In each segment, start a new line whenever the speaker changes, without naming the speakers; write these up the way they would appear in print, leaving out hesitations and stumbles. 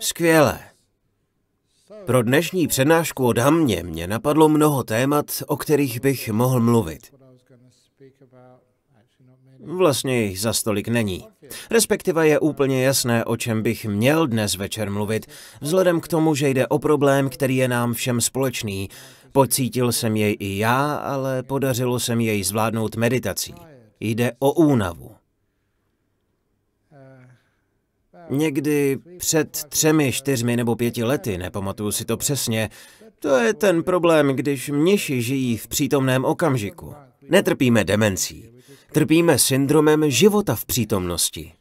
Skvělé. Pro dnešní přednášku o Dhammě mě napadlo mnoho témat, o kterých bych mohl mluvit. Vlastně jich za stolik není. Respektive je úplně jasné, o čem bych měl dnes večer mluvit, vzhledem k tomu, že jde o problém, který je nám všem společný. Pocítil jsem jej i já, ale podařilo se mi jej zvládnout meditací. Jde o únavu. Někdy před 3, 4 nebo 5 lety, nepamatuju si to přesně, to je ten problém, když mniši žijí v přítomném okamžiku. Netrpíme demencí. Trpíme syndromem života v přítomnosti.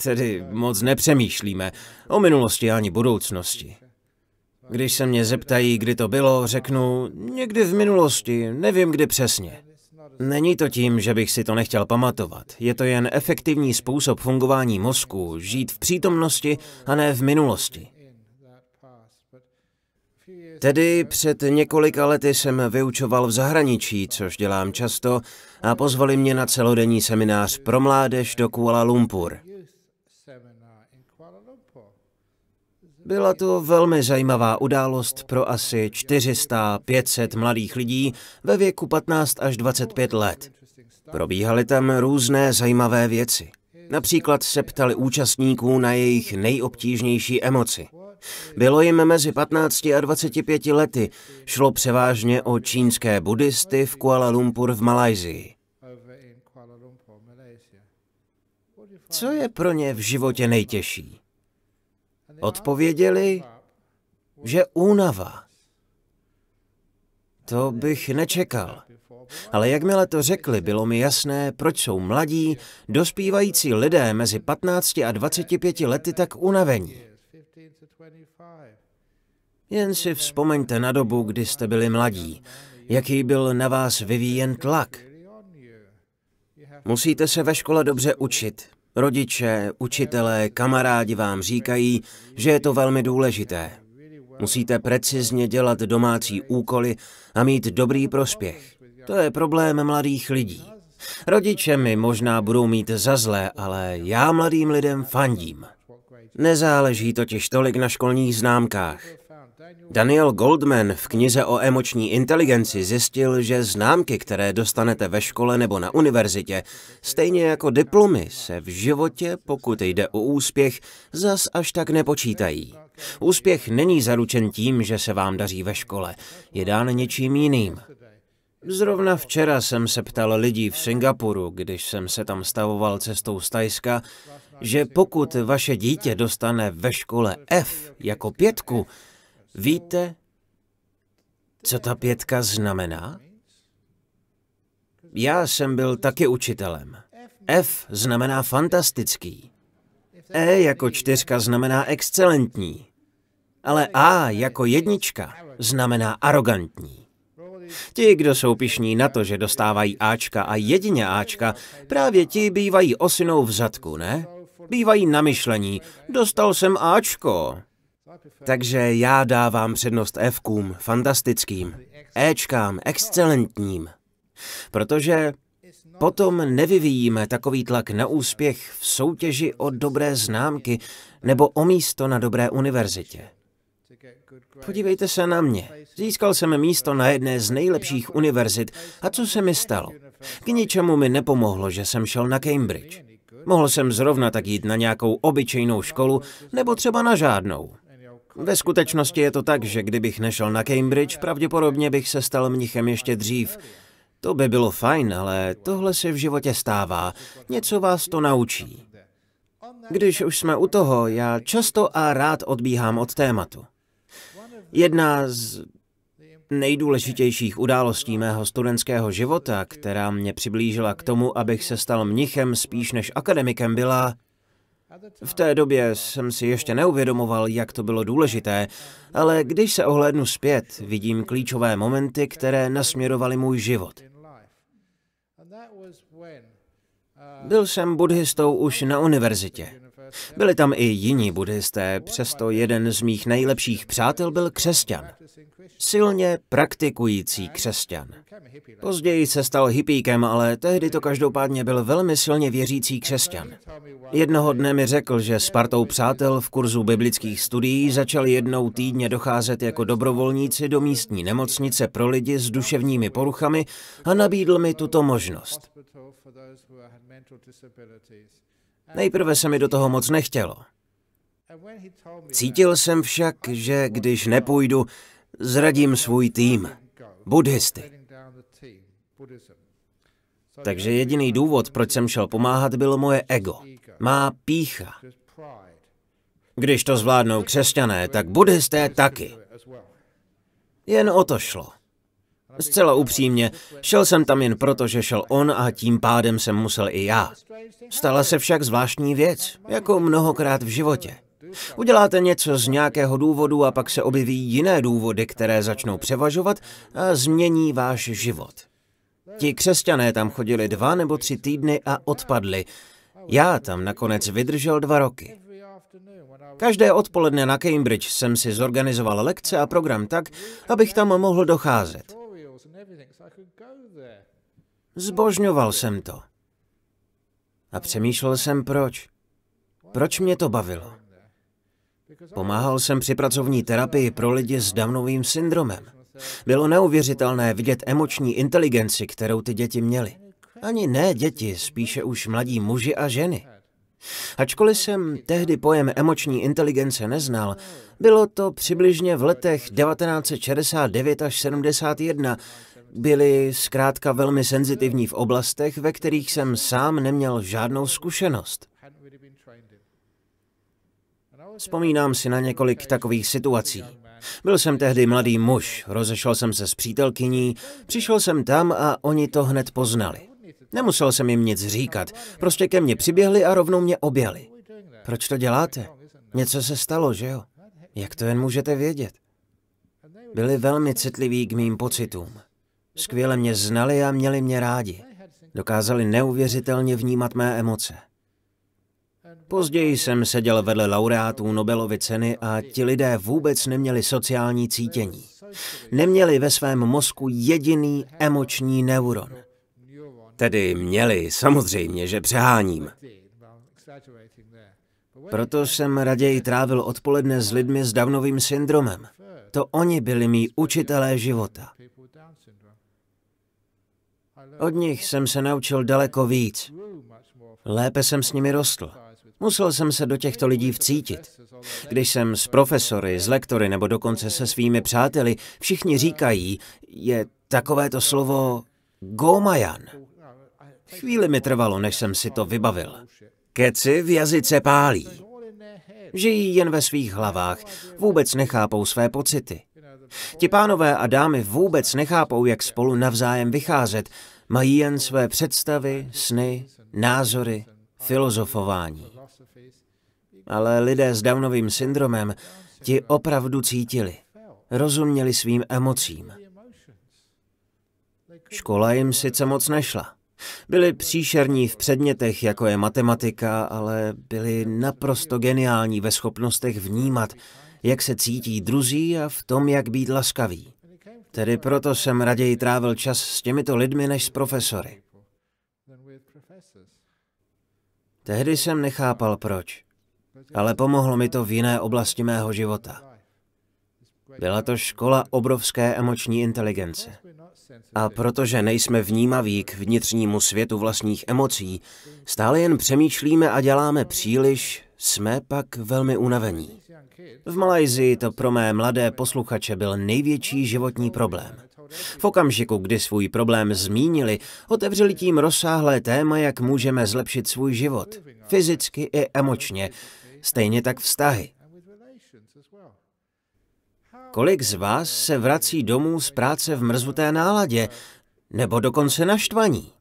Tedy moc nepřemýšlíme o minulosti ani budoucnosti. Když se mě zeptají, kdy to bylo, řeknu, někdy v minulosti, nevím kdy přesně. Není to tím, že bych si to nechtěl pamatovat. Je to jen efektivní způsob fungování mozku, žít v přítomnosti a ne v minulosti. Tedy před několika lety jsem vyučoval v zahraničí, což dělám často, a pozvali mě na celodenní seminář pro mládež do Kuala Lumpur. Byla to velmi zajímavá událost pro asi 400–500 mladých lidí ve věku 15 až 25 let. Probíhaly tam různé zajímavé věci. Například se ptali účastníků na jejich nejobtížnější emoci. Bylo jim mezi 15 a 25 lety, šlo převážně o čínské buddhisty v Kuala Lumpur v Malajsii. Co je pro ně v životě nejtěžší? Odpověděli, že únava. To bych nečekal. Ale jakmile to řekli, bylo mi jasné, proč jsou mladí, dospívající lidé mezi 15 a 25 lety tak unavení. Jen si vzpomeňte na dobu, kdy jste byli mladí, jaký byl na vás vyvíjen tlak. Musíte se ve škole dobře učit. Rodiče, učitelé, kamarádi vám říkají, že je to velmi důležité. Musíte precizně dělat domácí úkoly a mít dobrý prospěch. To je problém mladých lidí. Rodiče mi možná budou mít za zlé, ale já mladým lidem fandím. Nezáleží totiž tolik na školních známkách. Daniel Goldman v knize o emoční inteligenci zjistil, že známky, které dostanete ve škole nebo na univerzitě, stejně jako diplomy, se v životě, pokud jde o úspěch, zas až tak nepočítají. Úspěch není zaručen tím, že se vám daří ve škole, je dán něčím jiným. Zrovna včera jsem se ptal lidí v Singapuru, když jsem se tam stavoval cestou z Thajska, že pokud vaše dítě dostane ve škole F jako 5, víte, co ta 5 znamená? Já jsem byl taky učitelem. F znamená fantastický. E jako 4 znamená excelentní. Ale A jako 1 znamená arrogantní. Ti, kdo jsou pyšní na to, že dostávají Ačka a jedině Ačka, právě ti bývají osinou v zadku, ne? Bývají na myšlení, dostal jsem Ačko. Takže já dávám přednost Fkům, fantastickým, Ečkám, excelentním. Protože potom nevyvíjíme takový tlak na úspěch v soutěži o dobré známky nebo o místo na dobré univerzitě. Podívejte se na mě. Získal jsem místo na jedné z nejlepších univerzit a co se mi stalo? K ničemu mi nepomohlo, že jsem šel na Cambridge. Mohl jsem zrovna tak jít na nějakou obyčejnou školu nebo třeba na žádnou. Ve skutečnosti je to tak, že kdybych nešel na Cambridge, pravděpodobně bych se stal mnichem ještě dřív. To by bylo fajn, ale tohle se v životě stává. Něco vás to naučí. Když už jsme u toho, já často a rád odbíhám od tématu. Jedna z nejdůležitějších událostí mého studentského života, která mě přiblížila k tomu, abych se stal mnichem spíš než akademikem, byla... V té době jsem si ještě neuvědomoval, jak to bylo důležité, ale když se ohlédnu zpět, vidím klíčové momenty, které nasměrovaly můj život. Byl jsem buddhistou už na univerzitě. Byli tam i jiní buddhisté, přesto jeden z mých nejlepších přátel byl křesťan. silně praktikující křesťan. Později se stal hippíkem, ale tehdy to každopádně byl velmi silně věřící křesťan. Jednoho dne mi řekl, že s partou přátel v kurzu biblických studií začali jednou týdně docházet jako dobrovolníci do místní nemocnice pro lidi s duševními poruchami a nabídl mi tuto možnost. Nejprve se mi do toho moc nechtělo. Cítil jsem však, že když nepůjdu, zradím svůj tým, buddhisty. Takže jediný důvod, proč jsem šel pomáhat, bylo moje ego, má pýcha. Když to zvládnou křesťané, tak buddhisté taky. Jen o to šlo. Zcela upřímně, šel jsem tam jen proto, že šel on a tím pádem jsem musel i já. Stala se však zvláštní věc, jako mnohokrát v životě. Uděláte něco z nějakého důvodu a pak se objeví jiné důvody, které začnou převažovat a změní váš život. Ti křesťané tam chodili 2 nebo 3 týdny a odpadli. Já tam nakonec vydržel 2 roky. Každé odpoledne na Cambridge jsem si zorganizoval lekce a program tak, abych tam mohl docházet. Zbožňoval jsem to. A přemýšlel jsem proč. Proč mě to bavilo? Pomáhal jsem při pracovní terapii pro lidi s Downovým syndromem. Bylo neuvěřitelné vidět emoční inteligenci, kterou ty děti měly. Ani ne děti, spíše už mladí muži a ženy. Ačkoliv jsem tehdy pojem emoční inteligence neznal, bylo to přibližně v letech 1969 až 71. Byli zkrátka velmi senzitivní v oblastech, ve kterých jsem sám neměl žádnou zkušenost. Vzpomínám si na několik takových situací. Byl jsem tehdy mladý muž, rozešel jsem se s přítelkyní, přišel jsem tam a oni to hned poznali. Nemusel jsem jim nic říkat, prostě ke mně přiběhli a rovnou mě objali. Proč to děláte? Něco se stalo, že jo? Jak to jen můžete vědět? Byli velmi citliví k mým pocitům. Skvěle mě znali a měli mě rádi. Dokázali neuvěřitelně vnímat mé emoce. Později jsem seděl vedle laureátů Nobelovy ceny a ti lidé vůbec neměli sociální cítění. Neměli ve svém mozku jediný emoční neuron. Tedy měli, samozřejmě, že přeháním. Proto jsem raději trávil odpoledne s lidmi s Downovým syndromem. To oni byli mý učitelé života. Od nich jsem se naučil daleko víc. Lépe jsem s nimi rostl. Musel jsem se do těchto lidí vcítit. Když jsem s profesory, s lektory nebo dokonce se svými přáteli, všichni říkají, je takovéto slovo Gomayan. Chvíli mi trvalo, než jsem si to vybavil. Keci v jazyce pálí. Žijí jen ve svých hlavách, vůbec nechápou své pocity. Ti pánové a dámy vůbec nechápou, jak spolu navzájem vycházet, mají jen své představy, sny, názory, filozofování. Ale lidé s Downovým syndromem ti opravdu cítili, rozuměli svým emocím. Škola jim sice moc nešla. Byli příšerní v předmětech, jako je matematika, ale byli naprosto geniální ve schopnostech vnímat, jak se cítí druzí a v tom, jak být laskavý. Tedy proto jsem raději trávil čas s těmito lidmi než s profesory. Tehdy jsem nechápal proč, ale pomohlo mi to v jiné oblasti mého života. Byla to škola obrovské emoční inteligence. A protože nejsme vnímaví k vnitřnímu světu vlastních emocí, stále jen přemýšlíme a děláme příliš, jsme pak velmi unavení. V Malajsii to pro mé mladé posluchače byl největší životní problém. V okamžiku, kdy svůj problém zmínili, otevřeli tím rozsáhlé téma, jak můžeme zlepšit svůj život, fyzicky i emočně, stejně tak vztahy. Kolik z vás se vrací domů z práce v mrzuté náladě, nebo dokonce naštvaní?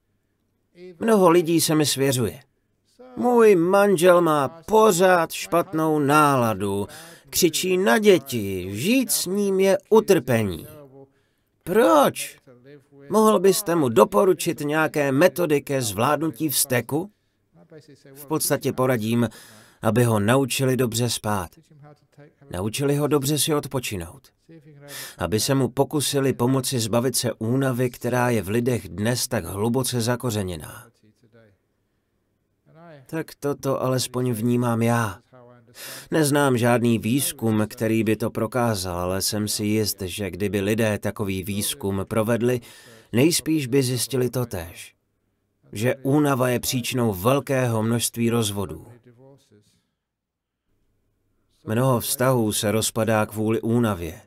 Mnoho lidí se mi svěřuje. Můj manžel má pořád špatnou náladu, křičí na děti, žít s ním je utrpení. Proč? Mohl byste mu doporučit nějaké metody ke zvládnutí vzteku? V podstatě poradím, aby ho naučili dobře spát. Naučili ho dobře si odpočinout. aby se mu pokusili pomoci zbavit se únavy, která je v lidech dnes tak hluboce zakořeněná. Tak toto alespoň vnímám já. Neznám žádný výzkum, který by to prokázal, ale jsem si jist, že kdyby lidé takový výzkum provedli, nejspíš by zjistili totéž, že únava je příčinou velkého množství rozvodů. Mnoho vztahů se rozpadá kvůli únavě.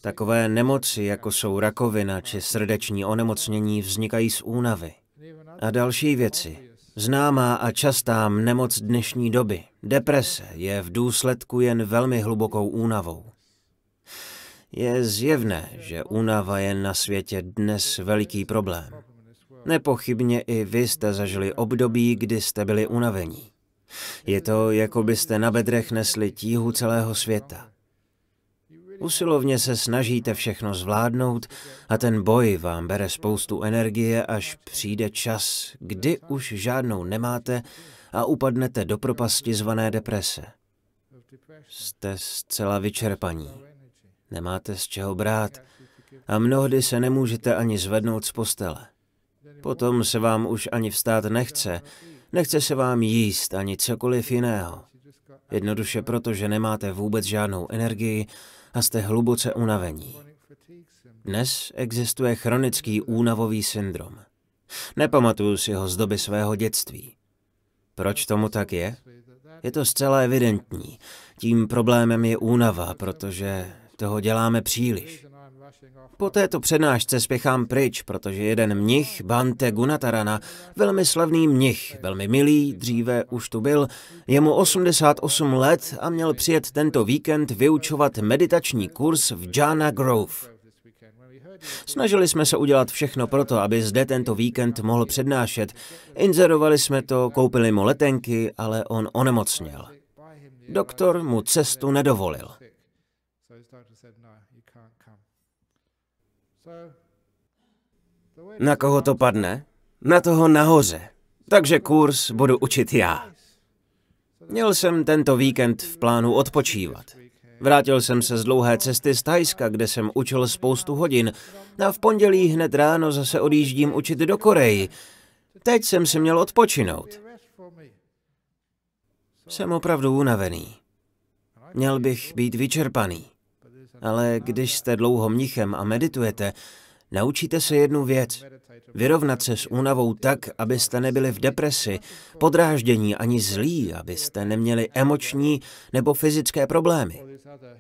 Takové nemoci, jako jsou rakovina či srdeční onemocnění, vznikají z únavy. A další věci. Známá a častá nemoc dnešní doby, deprese, je v důsledku jen velmi hlubokou únavou. Je zjevné, že únava je na světě dnes veliký problém. Nepochybně i vy jste zažili období, kdy jste byli unavení. Je to, jako byste na bedrech nesli tíhu celého světa. Usilovně se snažíte všechno zvládnout a ten boj vám bere spoustu energie, až přijde čas, kdy už žádnou nemáte a upadnete do propasti zvané deprese. Jste zcela vyčerpaní. Nemáte z čeho brát a mnohdy se nemůžete ani zvednout z postele. Potom se vám už ani vstát nechce, nechce se vám jíst ani cokoliv jiného. Jednoduše proto, že nemáte vůbec žádnou energii a jste hluboce unavení. Dnes existuje chronický únavový syndrom. Nepamatuju si ho z doby svého dětství. Proč tomu tak je? Je to zcela evidentní. Tím problémem je únava, protože toho děláme příliš. Po této přednášce spěchám pryč, protože jeden mnich, Bhante Gunatarana, velmi slavný mnich, velmi milý, dříve už tu byl, je mu 88 let a měl přijet tento víkend vyučovat meditační kurz v Jhana Grove. Snažili jsme se udělat všechno proto, aby zde tento víkend mohl přednášet. Inzerovali jsme to, koupili mu letenky, ale on onemocněl. Doktor mu cestu nedovolil. Na koho to padne? Na toho nahoře. Takže kurz budu učit já. Měl jsem tento víkend v plánu odpočívat. Vrátil jsem se z dlouhé cesty z Thajska, kde jsem učil spoustu hodin, a v pondělí hned ráno zase odjíždím učit do Koreji. Teď jsem si měl odpočinout. Jsem opravdu unavený. Měl bych být vyčerpaný. Ale když jste dlouho mnichem a meditujete, naučíte se jednu věc. Vyrovnat se s únavou tak, abyste nebyli v depresi, podráždění ani zlí, abyste neměli emoční nebo fyzické problémy.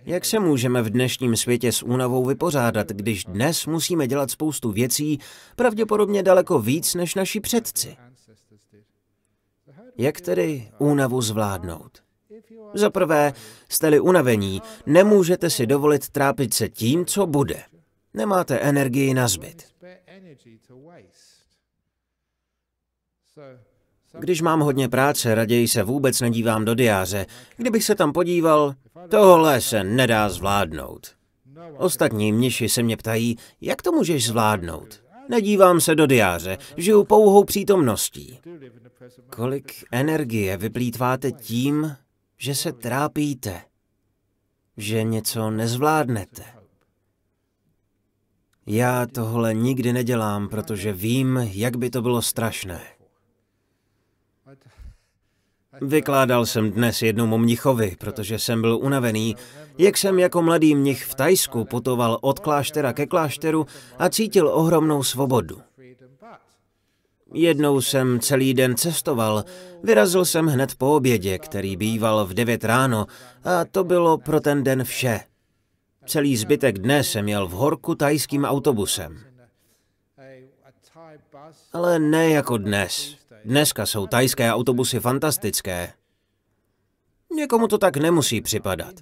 Jak se můžeme v dnešním světě s únavou vypořádat, když dnes musíme dělat spoustu věcí, pravděpodobně daleko víc než naši předci? Jak tedy únavu zvládnout? Za prvé, jste-li unavení, nemůžete si dovolit trápit se tím, co bude. Nemáte energii na zbyt. Když mám hodně práce, raději se vůbec nedívám do diáře. Kdybych se tam podíval, tohle se nedá zvládnout. Ostatní mniši se mě ptají, jak to můžeš zvládnout? Nedívám se do diáře, žiju pouhou přítomností. Kolik energie vyplýtváte tím, že se trápíte, že něco nezvládnete? Já tohle nikdy nedělám, protože vím, jak by to bylo strašné. Vykládal jsem dnes jednomu mnichovi, protože jsem byl unavený, jak jsem jako mladý mnich v Thajsku putoval od kláštera ke klášteru a cítil ohromnou svobodu. Jednou jsem celý den cestoval, vyrazil jsem hned po obědě, který býval v 9 ráno, a to bylo pro ten den vše. Celý zbytek dne jsem jel v horku thajským autobusem. Ale ne jako dnes. Dneska jsou thajské autobusy fantastické. Někomu to tak nemusí připadat.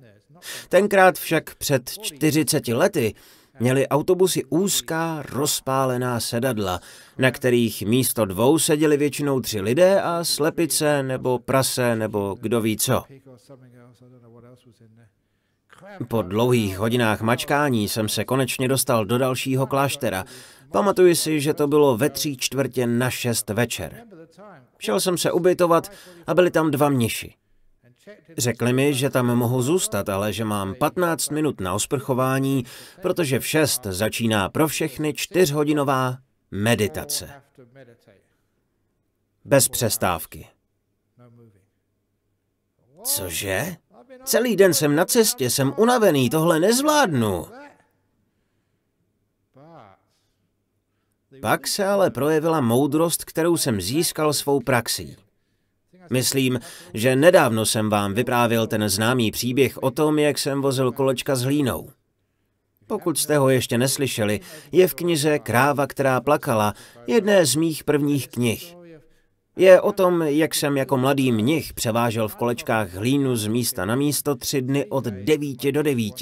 Tenkrát však před 40 lety měli autobusy úzká, rozpálená sedadla, na kterých místo 2 seděli většinou 3 lidé a slepice nebo prase nebo kdo ví co. Po dlouhých hodinách mačkání jsem se konečně dostal do dalšího kláštera. Pamatuji si, že to bylo ve 3/4 na 6 večer. Šel jsem se ubytovat a byli tam 2 mniši. Řekli mi, že tam mohu zůstat, ale že mám 15 minut na osprchování, protože v 6 začíná pro všechny 4hodinová meditace. Bez přestávky. Cože? Celý den jsem na cestě, jsem unavený, tohle nezvládnu. Pak se ale projevila moudrost, kterou jsem získal svou praxí. Myslím, že nedávno jsem vám vyprávěl ten známý příběh o tom, jak jsem vozil kolečka s hlínou. Pokud jste ho ještě neslyšeli, je v knize Kráva, která plakala, jedné z mých prvních knih. Je o tom, jak jsem jako mladý mnich převážel v kolečkách hlínu z místa na místo 3 dny od 9 do 9,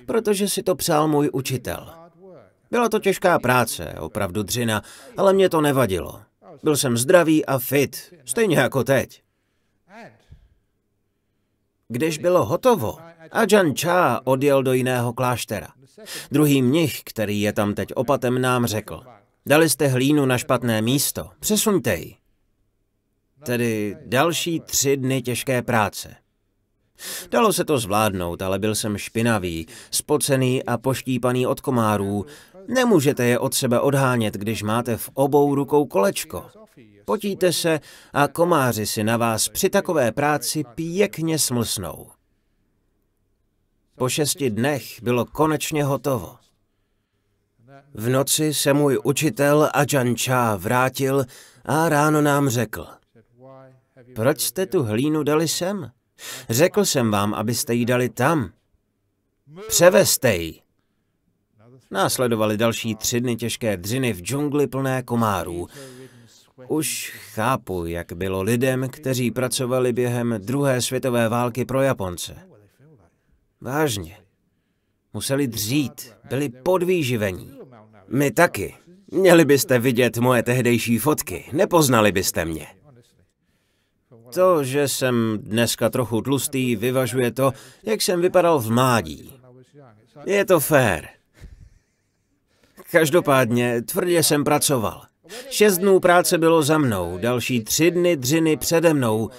protože si to přál můj učitel. Byla to těžká práce, opravdu dřina, ale mě to nevadilo. Byl jsem zdravý a fit, stejně jako teď. Když bylo hotovo, Ajahn Chah odjel do jiného kláštera. Druhý mnich, který je tam teď opatem, nám řekl: dali jste hlínu na špatné místo, přesuňte ji. Tedy další 3 dny těžké práce. Dalo se to zvládnout, ale byl jsem špinavý, spocený a poštípaný od komárů. Nemůžete je od sebe odhánět, když máte v obou rukou kolečko. Potíte se a komáři si na vás při takové práci pěkně smlsnou. Po 6 dnech bylo konečně hotovo. V noci se můj učitel Ajahn Chah vrátil a ráno nám řekl: proč jste tu hlínu dali sem? Řekl jsem vám, abyste ji dali tam. Převezte ji. Následovaly další 3 dny těžké dřiny v džungli plné komárů. Už chápu, jak bylo lidem, kteří pracovali během 2. světové války pro Japonce. Vážně. Museli dřít, byli podvýživení. My taky. Měli byste vidět moje tehdejší fotky, nepoznali byste mě. To, že jsem dneska trochu tlustý, vyvažuje to, jak jsem vypadal v mládí. Je to fér. Každopádně tvrdě jsem pracoval. 6 dnů práce bylo za mnou, další 3 dny dřiny přede mnou.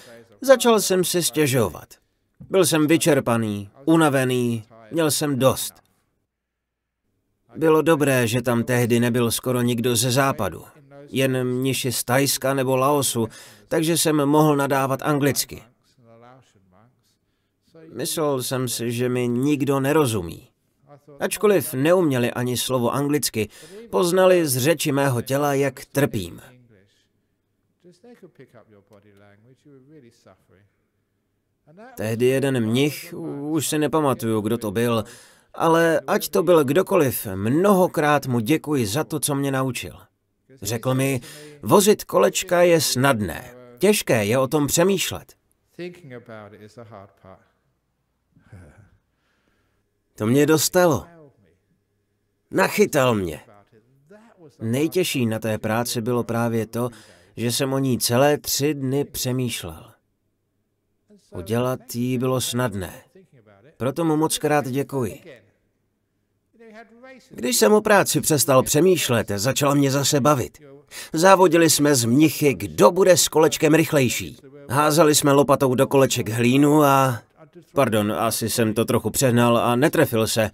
Začal jsem si stěžovat. Byl jsem vyčerpaný, unavený, měl jsem dost. Bylo dobré, že tam tehdy nebyl skoro nikdo ze západu. Jen mniši z Thajska nebo Laosu, takže jsem mohl nadávat anglicky. Myslel jsem si, že mi nikdo nerozumí. Ačkoliv neuměli ani slovo anglicky, poznali z řeči mého těla, jak trpím. Tehdy jeden mnich, už si nepamatuju, kdo to byl, ale ať to byl kdokoliv, mnohokrát mu děkuji za to, co mě naučil. Řekl mi: vozit kolečka je snadné, těžké je o tom přemýšlet. To mě dostalo. Nachytal mě. Nejtěžší na té práci bylo právě to, že jsem o ní celé 3 dny přemýšlel. Udělat jí bylo snadné. Proto mu mockrát děkuji. Když jsem o práci přestal přemýšlet, začala mě zase bavit. Závodili jsme s mnichy, kdo bude s kolečkem rychlejší. Házeli jsme lopatou do koleček hlínu a... Pardon, asi jsem to trochu přehnal a netrefil se.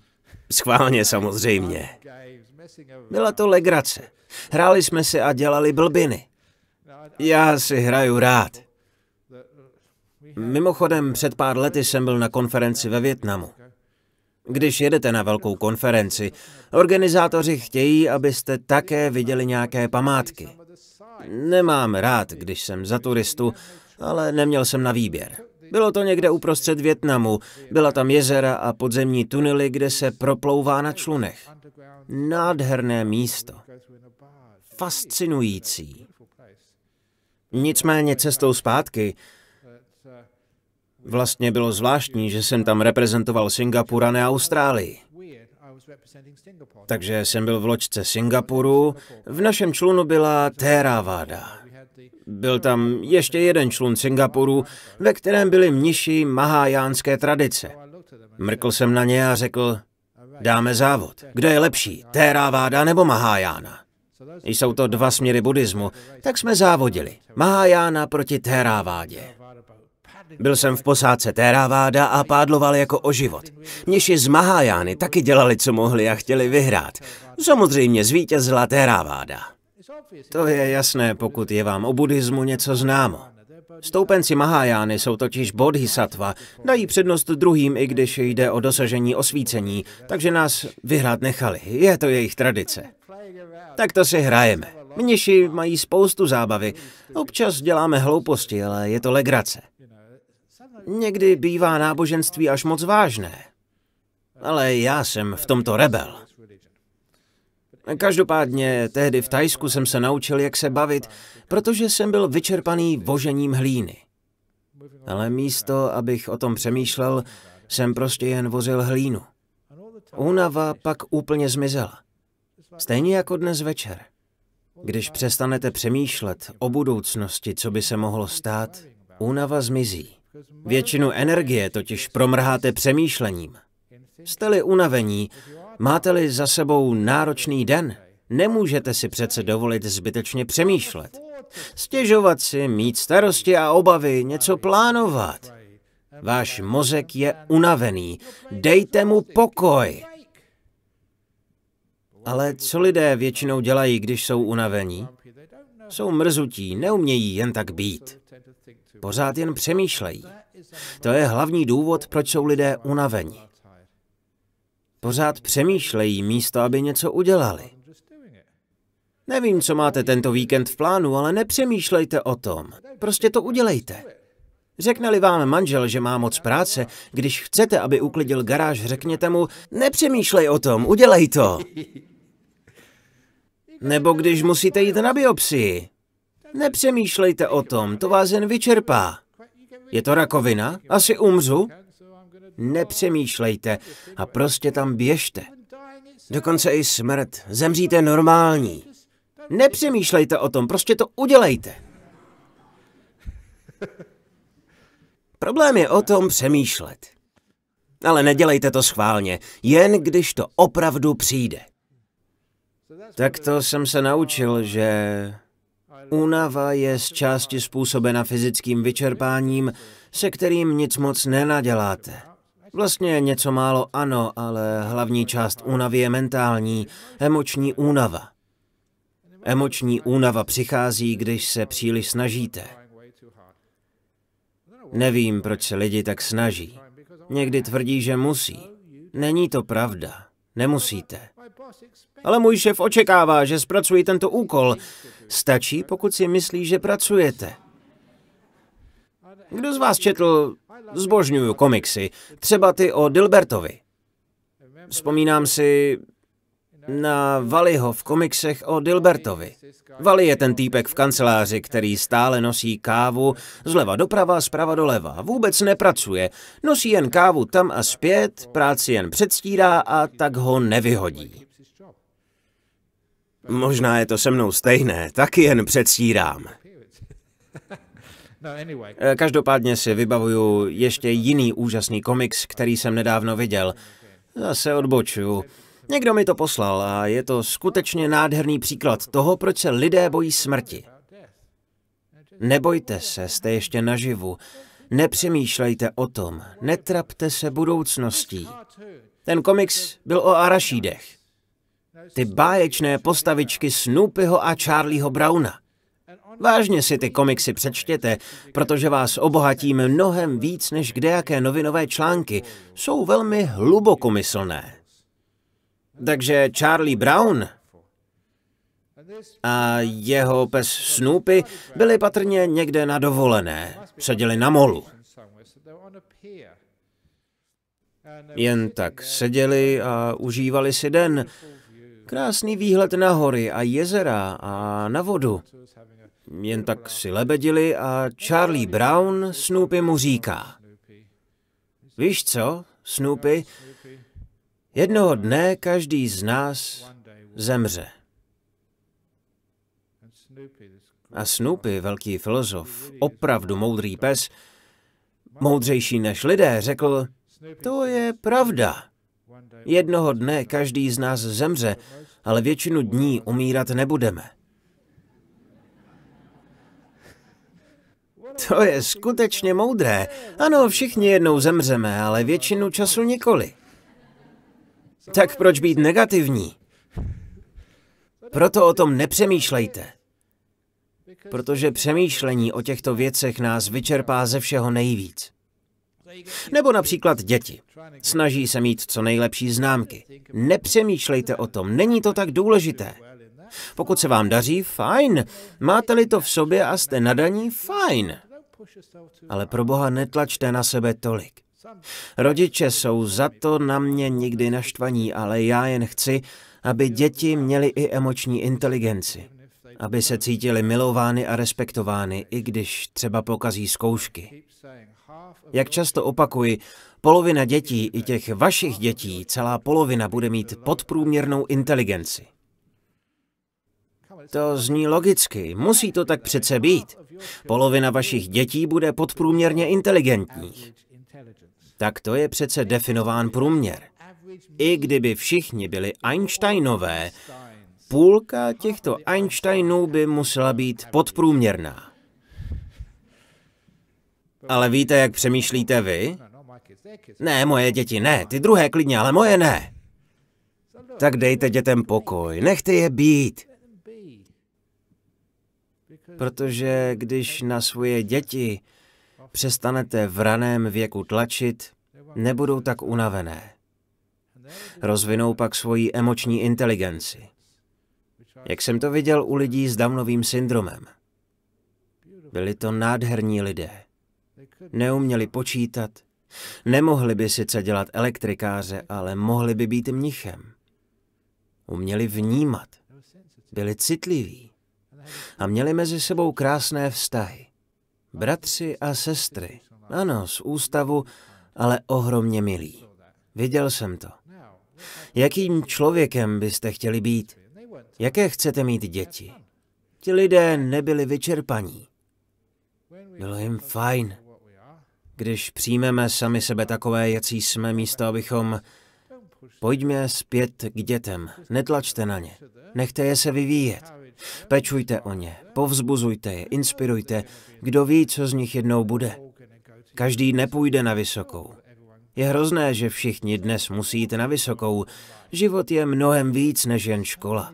Schválně samozřejmě. Byla to legrace. Hráli jsme si a dělali blbiny. Já si hraju rád. Mimochodem, před pár lety jsem byl na konferenci ve Vietnamu. Když jedete na velkou konferenci, organizátoři chtějí, abyste také viděli nějaké památky. Nemám rád, když jsem za turistu, ale neměl jsem na výběr. Bylo to někde uprostřed Vietnamu, byla tam jezera a podzemní tunely, kde se proplouvá na člunech. Nádherné místo. Fascinující. Nicméně cestou zpátky vlastně bylo zvláštní, že jsem tam reprezentoval Singapur a ne Austrálii. Takže jsem byl v loďce Singapuru, v našem člunu byla Theravada. Byl tam ještě jeden člun Singapuru, ve kterém byli mniši mahajánské tradice. Mrkl jsem na ně a řekl: dáme závod. Kdo je lepší, Theravada nebo Mahajána? Jsou to dva směry buddhismu, tak jsme závodili. Mahajána proti Theravádě. Byl jsem v posádce Theravada a pádloval jako o život. Mniši z Mahajány taky dělali, co mohli a chtěli vyhrát. Samozřejmě zvítězila Theravada. To je jasné, pokud je vám o buddhismu něco známo. Stoupenci Mahajány jsou totiž bodhisattva, dají přednost druhým, i když jde o dosažení osvícení, takže nás vyhrát nechali. Je to jejich tradice. Tak to si hrajeme. Mniši mají spoustu zábavy. Občas děláme hlouposti, ale je to legrace. Někdy bývá náboženství až moc vážné. Ale já jsem v tomto rebel. Každopádně tehdy v Thajsku jsem se naučil, jak se bavit, protože jsem byl vyčerpaný vožením hlíny. Ale místo, abych o tom přemýšlel, jsem prostě jen vozil hlínu. Únava pak úplně zmizela. Stejně jako dnes večer. Když přestanete přemýšlet o budoucnosti, co by se mohlo stát, únava zmizí. Většinu energie totiž promrháte přemýšlením. Jste-li unavení, máte-li za sebou náročný den, nemůžete si přece dovolit zbytečně přemýšlet. Stěžovat si, mít starosti a obavy, něco plánovat. Váš mozek je unavený. Dejte mu pokoj. Ale co lidé většinou dělají, když jsou unavení? Jsou mrzutí, neumějí jen tak být. Pořád jen přemýšlejí. To je hlavní důvod, proč jsou lidé unavení. Pořád přemýšlejí místo, aby něco udělali. Nevím, co máte tento víkend v plánu, ale nepřemýšlejte o tom. Prostě to udělejte. Řekne-li vám manžel, že má moc práce, když chcete, aby uklidil garáž, řekněte mu, nepřemýšlej o tom, udělej to. Nebo když musíte jít na biopsii. Nepřemýšlejte o tom, to vás jen vyčerpá. Je to rakovina? Asi umřu? Nepřemýšlejte a prostě tam běžte. Dokonce i smrt. Zemříte normální. Nepřemýšlejte o tom, prostě to udělejte. Problém je o tom přemýšlet. Ale nedělejte to schválně, jen když to opravdu přijde. Tak to jsem se naučil, že únava je z části způsobena fyzickým vyčerpáním, se kterým nic moc nenaděláte. Vlastně něco málo ano, ale hlavní část únavy je mentální, emoční únava. Emoční únava přichází, když se příliš snažíte. Nevím, proč se lidi tak snaží. Někdy tvrdí, že musí. Není to pravda. Nemusíte. Ale můj šéf očekává, že zpracuji tento úkol. Stačí, pokud si myslí, že pracujete. Kdo z vás četl, zbožňuju komiksy, třeba ty o Dilbertovi. Vzpomínám si na Wallyho v komiksech o Dilbertovi. Wally je ten týpek v kanceláři, který stále nosí kávu zleva doprava, zprava doleva. Vůbec nepracuje, nosí jen kávu tam a zpět, práci jen předstírá a tak ho nevyhodí. Možná je to se mnou stejné, taky jen předstírám. Každopádně si vybavuju ještě jiný úžasný komiks, který jsem nedávno viděl. Zase odbočuju. Někdo mi to poslal a je to skutečně nádherný příklad toho, proč se lidé bojí smrti. Nebojte se, jste ještě naživu. Nepřemýšlejte o tom, netrapte se budoucností. Ten komiks byl o arašídech. Ty báječné postavičky Snoopyho a Charlieho Browna. Vážně si ty komiksy přečtěte, protože vás obohatí mnohem víc než kdejaké novinové články. Jsou velmi hlubokomyslné. Takže Charlie Brown a jeho pes Snoopy byli patrně někde na dovolené. Seděli na molu. Jen tak seděli a užívali si den. Krásný výhled na hory a jezera a na vodu. Jen tak si lebedili a Charlie Brown Snoopy mu říká. Víš co, Snoopy, jednoho dne každý z nás zemře. A Snoopy, velký filozof, opravdu moudrý pes, moudřejší než lidé, řekl, to je pravda. Jednoho dne každý z nás zemře ale většinu dní umírat nebudeme. To je skutečně moudré. Ano, všichni jednou zemřeme, ale většinu času nikoli. Tak proč být negativní? Proto o tom nepřemýšlejte. Protože přemýšlení o těchto věcech nás vyčerpá ze všeho nejvíc. Nebo například děti. Snaží se mít co nejlepší známky. Nepřemýšlejte o tom, není to tak důležité. Pokud se vám daří, fajn. Máte-li to v sobě a jste nadaní, fajn. Ale pro Boha netlačte na sebe tolik. Rodiče jsou za to na mě nikdy naštvaní, ale já jen chci, aby děti měly i emoční inteligenci. Aby se cítili milovány a respektovány, i když třeba pokazí zkoušky. Jak často opakuji, polovina dětí, i těch vašich dětí, celá polovina bude mít podprůměrnou inteligenci. To zní logicky, musí to tak přece být. Polovina vašich dětí bude podprůměrně inteligentních. Tak to je přece definován průměr. I kdyby všichni byli Einsteinové, půlka těchto Einsteinů by musela být podprůměrná. Ale víte, jak přemýšlíte vy? Ne, moje děti ne, ty druhé klidně, ale moje ne. Tak dejte dětem pokoj, nechte je být. Protože když na svoje děti přestanete v raném věku tlačit, nebudou tak unavené. Rozvinou pak svoji emoční inteligenci. Jak jsem to viděl u lidí s Downovým syndromem. Byli to nádherní lidé. Neuměli počítat, nemohli by sice dělat elektrikáře, ale mohli by být mnichem. Uměli vnímat, byli citliví a měli mezi sebou krásné vztahy. Bratři a sestry, ano, z ústavu, ale ohromně milí. Viděl jsem to. Jakým člověkem byste chtěli být? Jaké chcete mít děti? Ti lidé nebyli vyčerpaní. Bylo jim fajn. Když přijmeme sami sebe takové, jací jsme, místo abychom... Pojďme zpět k dětem, netlačte na ně, nechte je se vyvíjet. Pečujte o ně, povzbuzujte je, inspirujte, kdo ví, co z nich jednou bude. Každý nepůjde na vysokou. Je hrozné, že všichni dnes musí jít na vysokou. Život je mnohem víc než jen škola.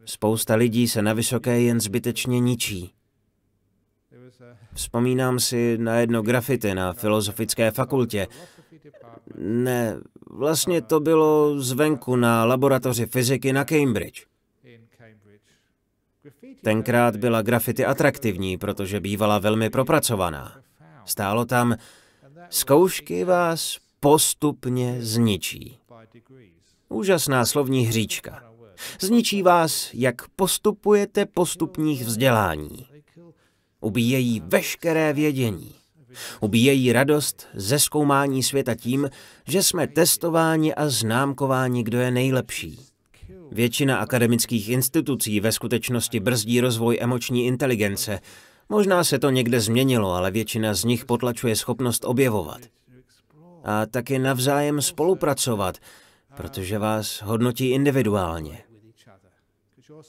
Spousta lidí se na vysoké jen zbytečně ničí. Vzpomínám si na jedno grafity na filozofické fakultě. Ne, vlastně to bylo zvenku na laboratoři fyziky na Cambridge. Tenkrát byla grafity atraktivní, protože bývala velmi propracovaná. Stálo tam, zkoušky vás postupně zničí. Úžasná slovní hříčka. Zničí vás, jak postupujete postupních vzdělání. Ubíjejí veškeré vědění. Ubíjejí radost ze zkoumání světa tím, že jsme testováni a známkováni, kdo je nejlepší. Většina akademických institucí ve skutečnosti brzdí rozvoj emoční inteligence. Možná se to někde změnilo, ale většina z nich potlačuje schopnost objevovat. A taky navzájem spolupracovat, protože vás hodnotí individuálně.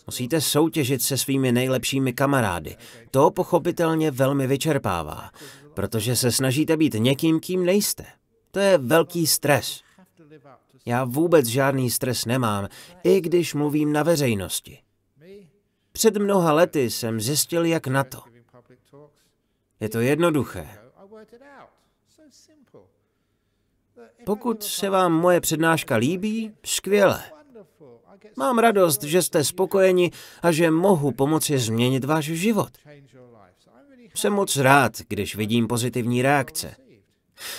Musíte soutěžit se svými nejlepšími kamarády. To pochopitelně velmi vyčerpává, protože se snažíte být někým, kým nejste. To je velký stres. Já vůbec žádný stres nemám, i když mluvím na veřejnosti. Před mnoha lety jsem zjistil, jak na to. Je to jednoduché. Pokud se vám moje přednáška líbí, skvěle. Mám radost, že jste spokojeni a že mohu pomoci změnit váš život. Jsem moc rád, když vidím pozitivní reakce.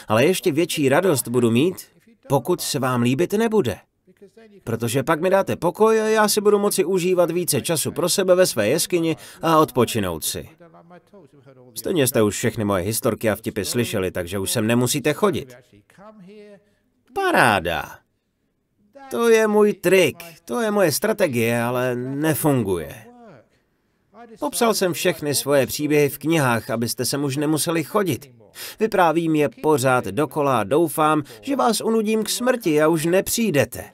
Ale ještě větší radost budu mít, pokud se vám líbit nebude. Protože pak mi dáte pokoj a já si budu moci užívat více času pro sebe ve své jeskyni a odpočinout si. Stejně jste už všechny moje historky a vtipy slyšeli, takže už sem nemusíte chodit. Paráda. To je můj trik, to je moje strategie, ale nefunguje. Popsal jsem všechny svoje příběhy v knihách, abyste sem už nemuseli chodit. Vyprávím je pořád dokola a doufám, že vás unudím k smrti a už nepřijdete.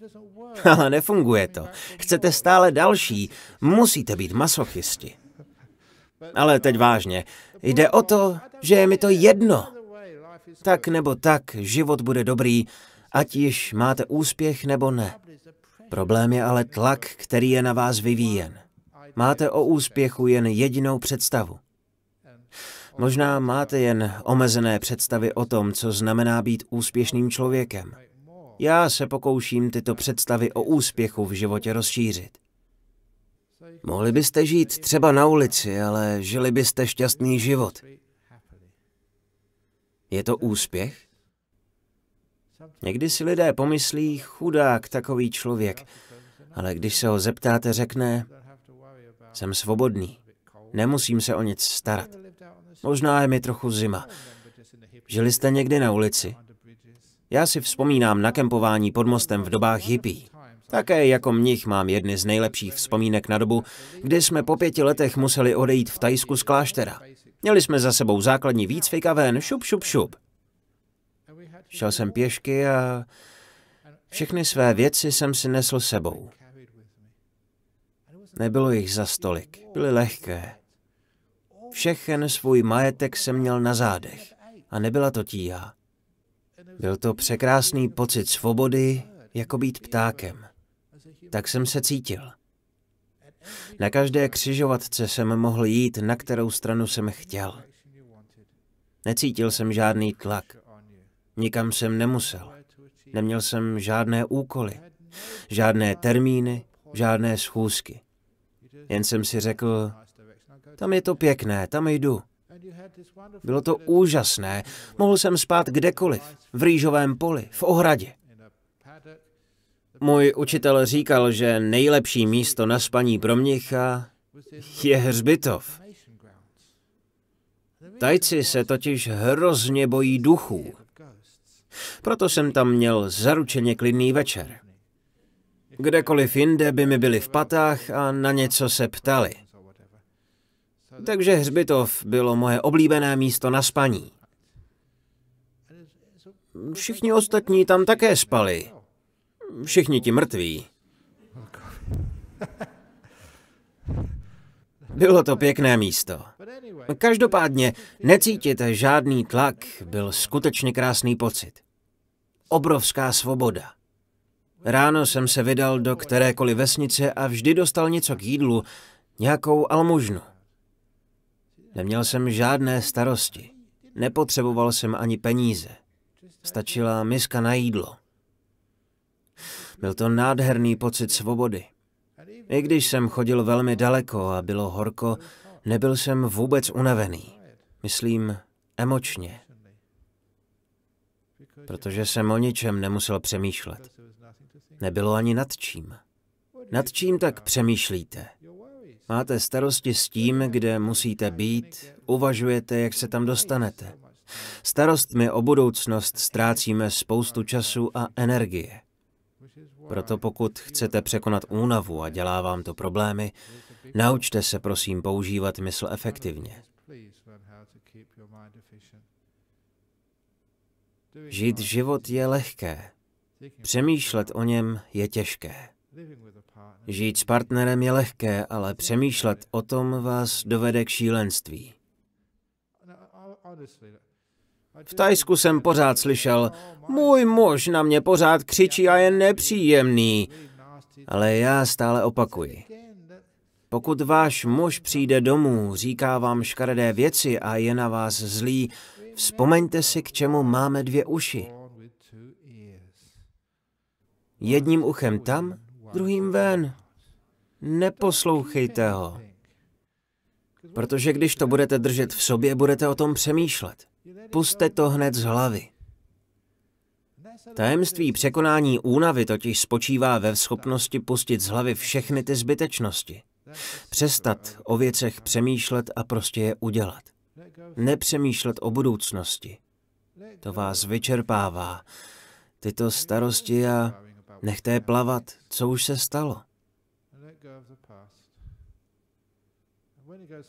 Ale nefunguje to. Chcete stále další, musíte být masochisti. Ale teď vážně, jde o to, že je mi to jedno. Tak nebo tak, život bude dobrý, ať již máte úspěch nebo ne. Problém je ale tlak, který je na vás vyvíjen. Máte o úspěchu jen jedinou představu. Možná máte jen omezené představy o tom, co znamená být úspěšným člověkem. Já se pokouším tyto představy o úspěchu v životě rozšířit. Mohli byste žít třeba na ulici, ale žili byste šťastný život. Je to úspěch? Někdy si lidé pomyslí, chudák takový člověk, ale když se ho zeptáte, řekne, jsem svobodný, nemusím se o nic starat. Možná je mi trochu zima. Žili jste někdy na ulici? Já si vzpomínám na kempování pod mostem v dobách hippí. Také jako mnich mám jedny z nejlepších vzpomínek na dobu, kdy jsme po 5 letech museli odejít v Thajsku z kláštera. Měli jsme za sebou základní výcvik a ven, šup, šup, šup. Šel jsem pěšky a všechny své věci jsem si nesl sebou. Nebylo jich za stolik, byly lehké. Všechen svůj majetek jsem měl na zádech a nebyla to tíha. Byl to překrásný pocit svobody, jako být ptákem. Tak jsem se cítil. Na každé křižovatce jsem mohl jít, na kterou stranu jsem chtěl. Necítil jsem žádný tlak. Nikam jsem nemusel. Neměl jsem žádné úkoly, žádné termíny, žádné schůzky. Jen jsem si řekl, tam je to pěkné, tam jdu. Bylo to úžasné. Mohl jsem spát kdekoliv, v rýžovém poli, v ohradě. Můj učitel říkal, že nejlepší místo na spaní pro mnicha je hřbitov. Tajci se totiž hrozně bojí duchů. Proto jsem tam měl zaručeně klidný večer. Kdekoliv jinde by mi byli v patách a na něco se ptali. Takže hřbitov bylo moje oblíbené místo na spaní. Všichni ostatní tam také spali. Všichni ti mrtví. Bylo to pěkné místo. Každopádně necítit žádný tlak byl skutečně krásný pocit. Obrovská svoboda. Ráno jsem se vydal do kterékoliv vesnice a vždy dostal něco k jídlu, nějakou almužnu. Neměl jsem žádné starosti. Nepotřeboval jsem ani peníze. Stačila miska na jídlo. Byl to nádherný pocit svobody. I když jsem chodil velmi daleko a bylo horko, nebyl jsem vůbec unavený. Myslím, emočně. Protože jsem o ničem nemusel přemýšlet. Nebylo ani nad čím. Nad čím tak přemýšlíte? Máte starosti s tím, kde musíte být, uvažujete, jak se tam dostanete. Starostmi o budoucnost ztrácíme spoustu času a energie. Proto pokud chcete překonat únavu a dělá vám to problémy, naučte se prosím používat mysl efektivně. Žít život je lehké. Přemýšlet o něm je těžké. Žít s partnerem je lehké, ale přemýšlet o tom vás dovede k šílenství. V Thajsku jsem pořád slyšel, můj muž na mě pořád křičí a je nepříjemný. Ale já stále opakuji. Pokud váš muž přijde domů, říká vám škaredé věci a je na vás zlý, vzpomeňte si, k čemu máme 2 uši. Jedním uchem tam, druhým ven. Neposlouchejte ho. Protože když to budete držet v sobě, budete o tom přemýšlet. Pusťte to hned z hlavy. Tajemství překonání únavy totiž spočívá ve schopnosti pustit z hlavy všechny ty zbytečnosti. Přestat o věcech přemýšlet a prostě je udělat. Nepřemýšlet o budoucnosti. To vás vyčerpává. Tyto starosti a nechte je plavat, co už se stalo.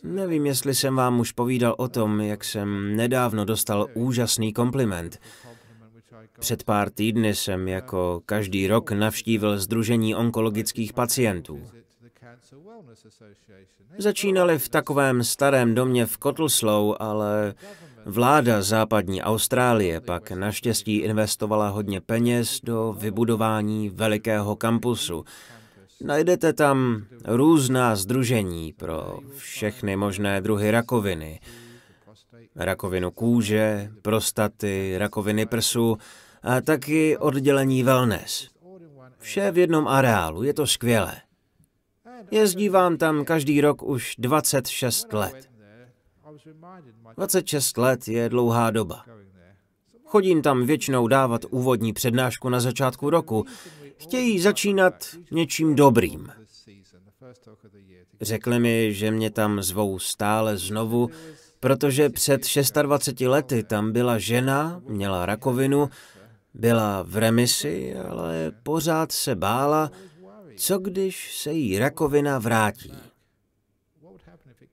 Nevím, jestli jsem vám už povídal o tom, jak jsem nedávno dostal úžasný kompliment. Před pár týdny jsem jako každý rok navštívil Sdružení onkologických pacientů. Začínali v takovém starém domě v Cottesloe, ale vláda západní Austrálie pak naštěstí investovala hodně peněz do vybudování velikého kampusu. Najdete tam různá sdružení pro všechny možné druhy rakoviny. Rakovinu kůže, prostaty, rakoviny prsu a taky oddělení wellness. Vše v jednom areálu, je to skvělé. Jezdívám tam každý rok už 26 let. 26 let je dlouhá doba. Chodím tam většinou dávat úvodní přednášku na začátku roku. Chtějí začínat něčím dobrým. Řekli mi, že mě tam zvou stále znovu, protože před 26 lety tam byla žena, měla rakovinu, byla v remisi, ale pořád se bála, co když se jí rakovina vrátí.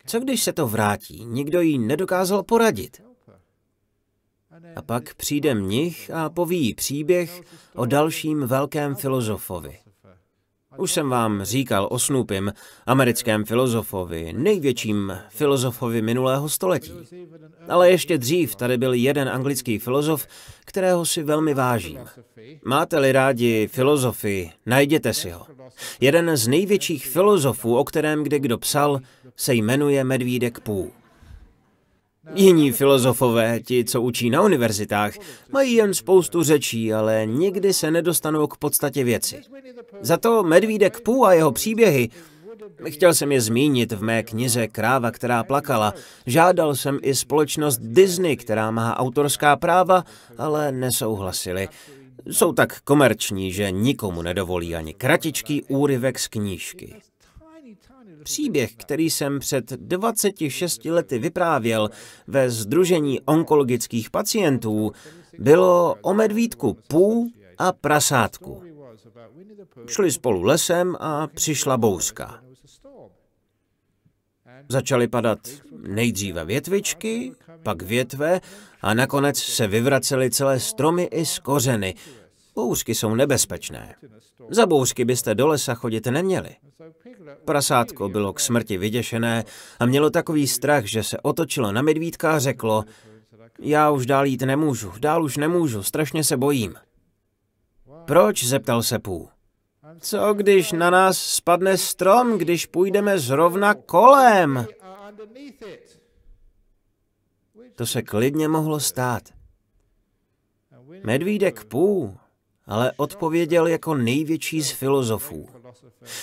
Co když se to vrátí? Nikdo jí nedokázal poradit. A pak přijde mnich a poví příběh o dalším velkém filozofovi. Už jsem vám říkal o Snoopym, americkém filozofovi, největším filozofovi minulého století. Ale ještě dřív tady byl jeden anglický filozof, kterého si velmi vážím. Máte-li rádi filozofii, najděte si ho. Jeden z největších filozofů, o kterém kde kdo psal, se jmenuje Medvídek Pů. Jiní filozofové, ti, co učí na univerzitách, mají jen spoustu řečí, ale nikdy se nedostanou k podstatě věci. Za to Medvídek Pů a jeho příběhy, chtěl jsem je zmínit v mé knize Kráva, která plakala, žádal jsem i společnost Disney, která má autorská práva, ale nesouhlasili. Jsou tak komerční, že nikomu nedovolí ani kratičký úryvek z knížky. Příběh, který jsem před 26 lety vyprávěl ve Sdružení onkologických pacientů, bylo o medvídku Pů a prasátku. Šli spolu lesem a přišla bouřka. Začaly padat nejdříve větvičky, pak větve a nakonec se vyvracely celé stromy i z kořeny. Bouřky jsou nebezpečné. Za bouřky byste do lesa chodit neměli. Prasátko bylo k smrti vyděšené a mělo takový strach, že se otočilo na medvídka a řeklo: já už dál jít nemůžu, dál už nemůžu, strašně se bojím. Proč? Zeptal se Pů. Co když na nás spadne strom, když půjdeme zrovna kolem? To se klidně mohlo stát. Medvídek Pů ale odpověděl jako největší z filozofů.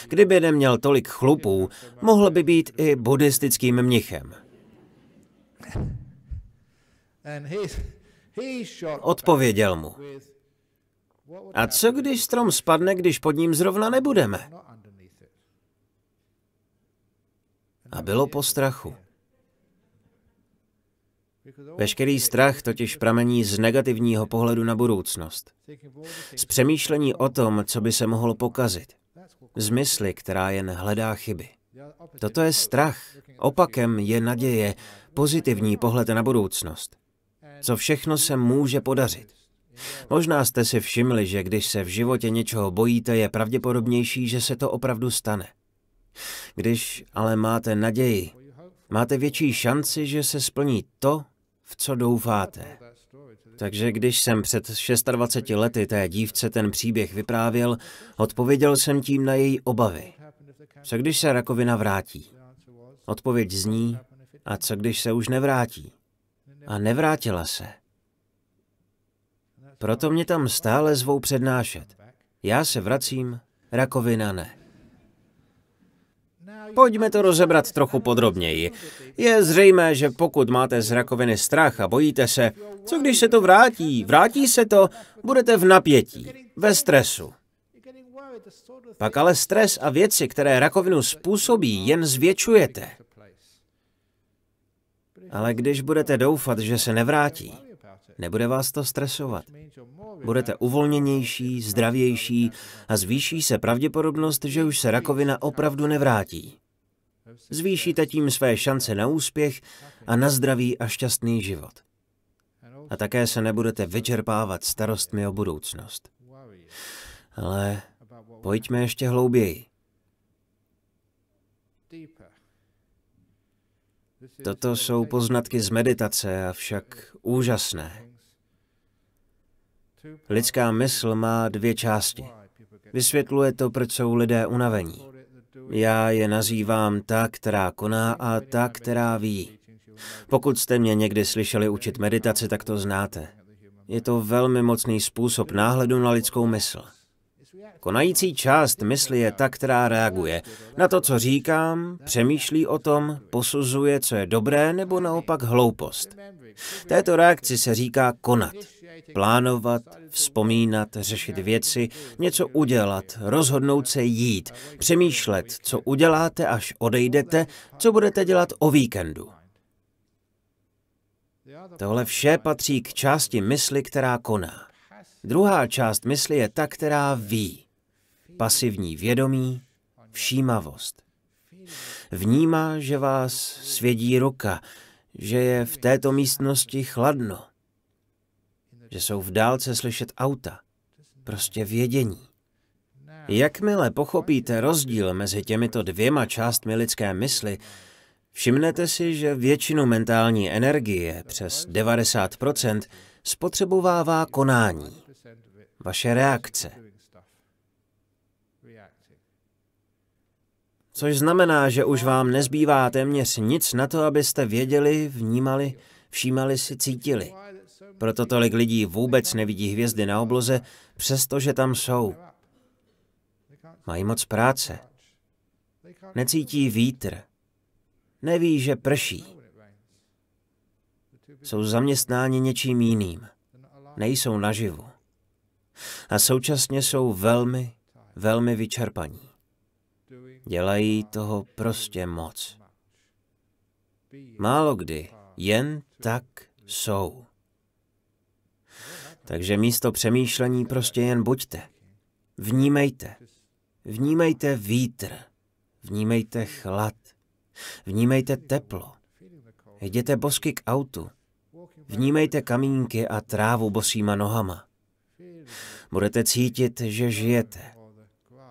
Kdyby neměl tolik chlupů, mohl by být i buddhistickým mnichem. Odpověděl mu: a co když strom spadne, když pod ním zrovna nebudeme? A bylo po strachu. Veškerý strach totiž pramení z negativního pohledu na budoucnost. Z přemýšlení o tom, co by se mohlo pokazit. Z mysli, která jen hledá chyby. Toto je strach. Opakem je naděje, pozitivní pohled na budoucnost. Co všechno se může podařit. Možná jste si všimli, že když se v životě něčeho bojíte, je pravděpodobnější, že se to opravdu stane. Když ale máte naději, máte větší šanci, že se splní to, v co doufáte. Takže když jsem před 26 lety té dívce ten příběh vyprávěl, odpověděl jsem tím na její obavy. Co když se rakovina vrátí? Odpověď zní: a co když se už nevrátí? A nevrátila se. Proto mě tam stále zvou přednášet. Já se vracím, rakovina ne. Pojďme to rozebrat trochu podrobněji. Je zřejmé, že pokud máte z rakoviny strach a bojíte se, co když se to vrátí? Vrátí se to, budete v napětí, ve stresu. Pak ale stres a věci, které rakovinu způsobí, jen zvětšujete. Ale když budete doufat, že se nevrátí, nebude vás to stresovat. Budete uvolněnější, zdravější a zvýší se pravděpodobnost, že už se rakovina opravdu nevrátí. Zvýšíte tím své šance na úspěch a na zdravý a šťastný život. A také se nebudete vyčerpávat starostmi o budoucnost. Ale pojďme ještě hlouběji. Toto jsou poznatky z meditace, avšak úžasné. Lidská mysl má dvě části. Vysvětluje to, proč jsou lidé unavení. Já je nazývám ta, která koná, a ta, která ví. Pokud jste mě někdy slyšeli učit meditaci, tak to znáte. Je to velmi mocný způsob náhledu na lidskou mysl. Konající část mysli je ta, která reaguje na to, co říkám, přemýšlí o tom, posuzuje, co je dobré, nebo naopak hloupost. Této reakci se říká konat. Plánovat, vzpomínat, řešit věci, něco udělat, rozhodnout se jít, přemýšlet, co uděláte, až odejdete, co budete dělat o víkendu. Tohle vše patří k části mysli, která koná. Druhá část mysli je ta, která ví. Pasivní vědomí, všímavost. Vnímá, že vás svědí ruka, že je v této místnosti chladno, že jsou v dálce slyšet auta. Prostě vědění. Jakmile pochopíte rozdíl mezi těmito dvěma částmi lidské mysli, všimnete si, že většinu mentální energie, přes 90%, spotřebovává konání. Vaše reakce. Což znamená, že už vám nezbývá téměř nic na to, abyste věděli, vnímali, všímali si, cítili. Proto tolik lidí vůbec nevidí hvězdy na obloze, přestože tam jsou. Mají moc práce. Necítí vítr. Neví, že prší. Jsou zaměstnáni něčím jiným. Nejsou naživu. A současně jsou velmi, velmi vyčerpaní. Dělají toho prostě moc. Málo kdy jen tak jsou. Takže místo přemýšlení prostě jen buďte. Vnímejte. Vnímejte vítr. Vnímejte chlad. Vnímejte teplo. Jděte bosky k autu. Vnímejte kamínky a trávu bosýma nohama. Budete cítit, že žijete.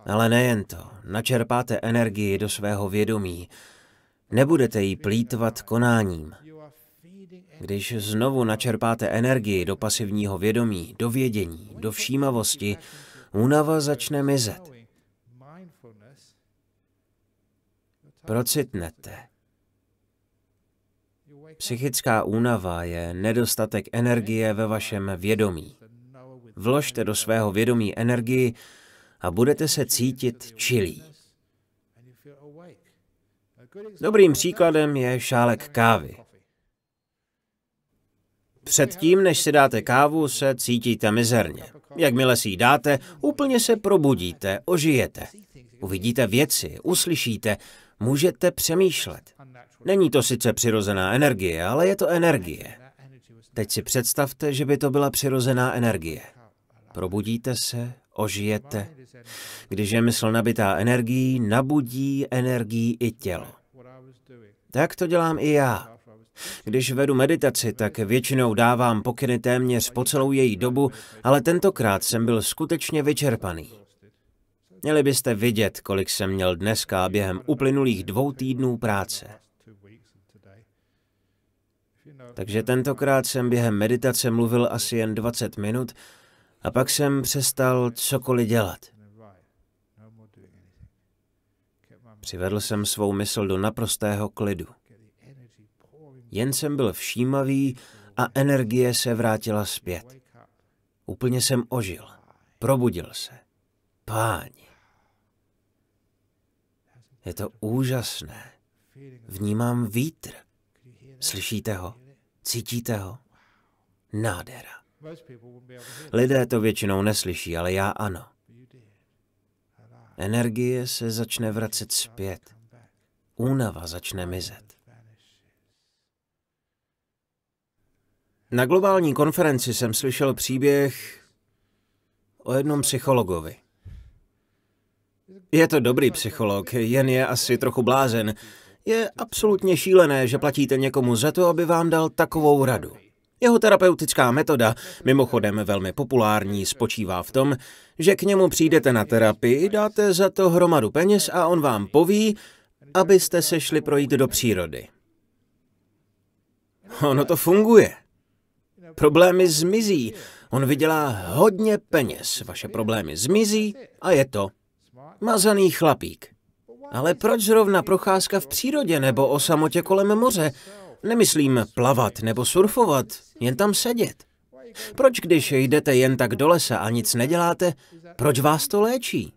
Ale nejen to, načerpáte energii do svého vědomí. Nebudete ji plýtvat konáním. Když znovu načerpáte energii do pasivního vědomí, do vědění, do všímavosti, únava začne mizet. Procitnete. Psychická únava je nedostatek energie ve vašem vědomí. Vložte do svého vědomí energii a budete se cítit čilí. Dobrým příkladem je šálek kávy. Předtím, než si dáte kávu, se cítíte mizerně. Jakmile si ji dáte, úplně se probudíte, ožijete. Uvidíte věci, uslyšíte, můžete přemýšlet. Není to sice přirozená energie, ale je to energie. Teď si představte, že by to byla přirozená energie. Probudíte se, ožijete. Když je mysl nabitá energií, nabudí energií i tělo. Tak to dělám i já. Když vedu meditaci, tak většinou dávám pokyny téměř po celou její dobu, ale tentokrát jsem byl skutečně vyčerpaný. Měli byste vidět, kolik jsem měl dneska během uplynulých 2 týdnů práce. Takže tentokrát jsem během meditace mluvil asi jen 20 minut a pak jsem přestal cokoliv dělat. Přivedl jsem svou mysl do naprostého klidu. Jen jsem byl všímavý a energie se vrátila zpět. Úplně jsem ožil. Probudil se. Páni. Je to úžasné. Vnímám vítr. Slyšíte ho? Cítíte ho? Nádhera. Lidé to většinou neslyší, ale já ano. Energie se začne vracet zpět. Únava začne mizet. Na globální konferenci jsem slyšel příběh o jednom psychologovi. Je to dobrý psycholog, jen je asi trochu blázen. Je absolutně šílené, že platíte někomu za to, aby vám dal takovou radu. Jeho terapeutická metoda, mimochodem velmi populární, spočívá v tom, že k němu přijdete na terapii, dáte za to hromadu peněz a on vám poví, abyste se šli projít do přírody. Ono to funguje. Problémy zmizí. On vydělá hodně peněz. Vaše problémy zmizí a je to. Mazaný chlapík. Ale proč zrovna procházka v přírodě nebo o samotě kolem moře? Nemyslím plavat nebo surfovat, jen tam sedět. Proč, když jdete jen tak do lesa a nic neděláte, proč vás to léčí?